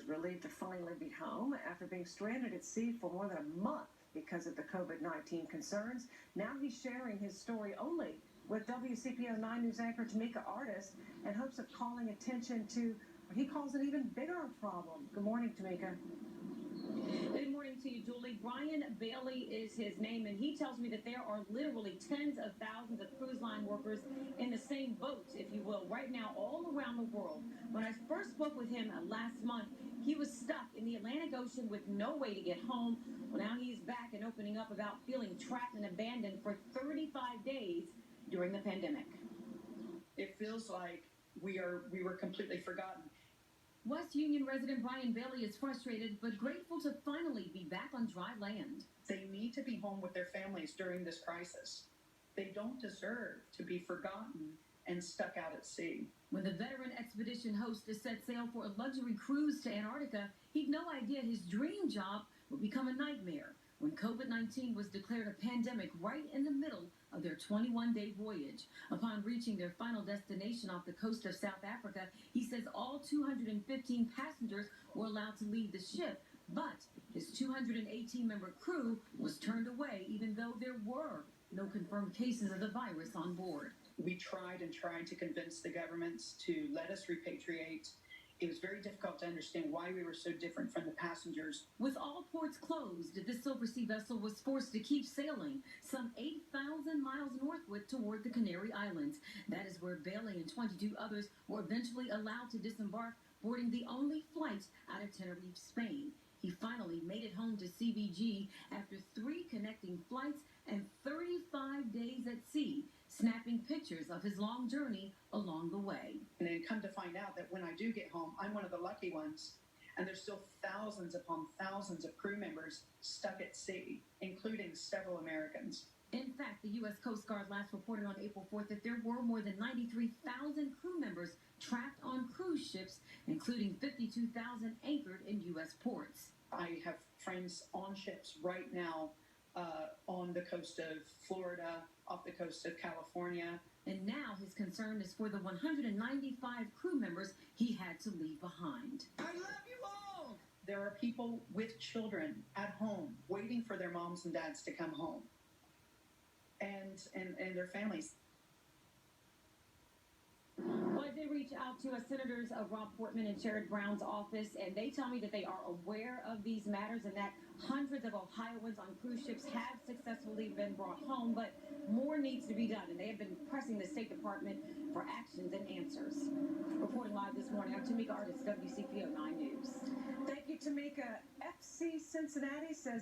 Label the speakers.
Speaker 1: is relieved to finally be home after being stranded at sea for more than a month because of the COVID-19 concerns. Now he's sharing his story only with WCPO 9 News anchor Tamika Artis in hopes of calling attention to what he calls an even bigger problem. Good morning, Tamika.
Speaker 2: Good morning to you, Julie. Brian Bailey is his name, and he tells me that there are literally tens of thousands of cruise line workers in the same boat, if you will, right now all around the world. When I first spoke with him last month, he was stuck in the Atlantic Ocean with no way to get home. Well, now he's back and opening up about feeling trapped and abandoned for 35 days during the pandemic.
Speaker 3: It feels like we were completely forgotten.
Speaker 2: West Union resident Brian Bailey is frustrated but grateful to finally be back on dry land.
Speaker 3: They need to be home with their families during this crisis. They don't deserve to be forgotten and stuck out at sea.
Speaker 2: When the veteran expedition host set sail for a luxury cruise to Antarctica, he'd no idea his dream job would become a nightmare when COVID-19 was declared a pandemic right in the middle of their 21-day voyage. Upon reaching their final destination off the coast of South Africa, he says all 215 passengers were allowed to leave the ship, but his 218-member crew was turned away even though there were no confirmed cases of the virus on board.
Speaker 3: We tried and tried to convince the governments to let us repatriate. It was very difficult to understand why we were so different from the passengers.
Speaker 2: With all ports closed, the Silver Sea vessel was forced to keep sailing some 8,000 miles northward toward the Canary Islands. That is where Bailey and 22 others were eventually allowed to disembark, boarding the only flight out of Tenerife, Spain. He finally made it home to CBG after 3 connecting flights and 35 days at sea, snapping pictures of his long journey along the way.
Speaker 3: And then come to find out that when I do get home, I'm one of the lucky ones. And there's still thousands upon thousands of crew members stuck at sea, including several Americans.
Speaker 2: In fact, the U.S. Coast Guard last reported on April 4th that there were more than 93,000 crew members trapped on cruise ships, including 52,000 anchored in U.S. ports.
Speaker 3: I have friends on ships right now on the coast of Florida, off the coast of California.
Speaker 2: And now his concern is for the 195 crew members he had to leave behind.
Speaker 3: I love you all! There are people with children at home waiting for their moms and dads to come home. And their families.
Speaker 2: Well, I did reach out to Senators Rob Portman and Sherrod Brown's office, and they tell me that they are aware of these matters and that hundreds of Ohioans on cruise ships have successfully been brought home, but more needs to be done, and they have been pressing the State Department for actions and answers. Reporting live this morning, I'm Tamika Artis, WCPO 9 News.
Speaker 1: Thank you, Tamika. FC Cincinnati says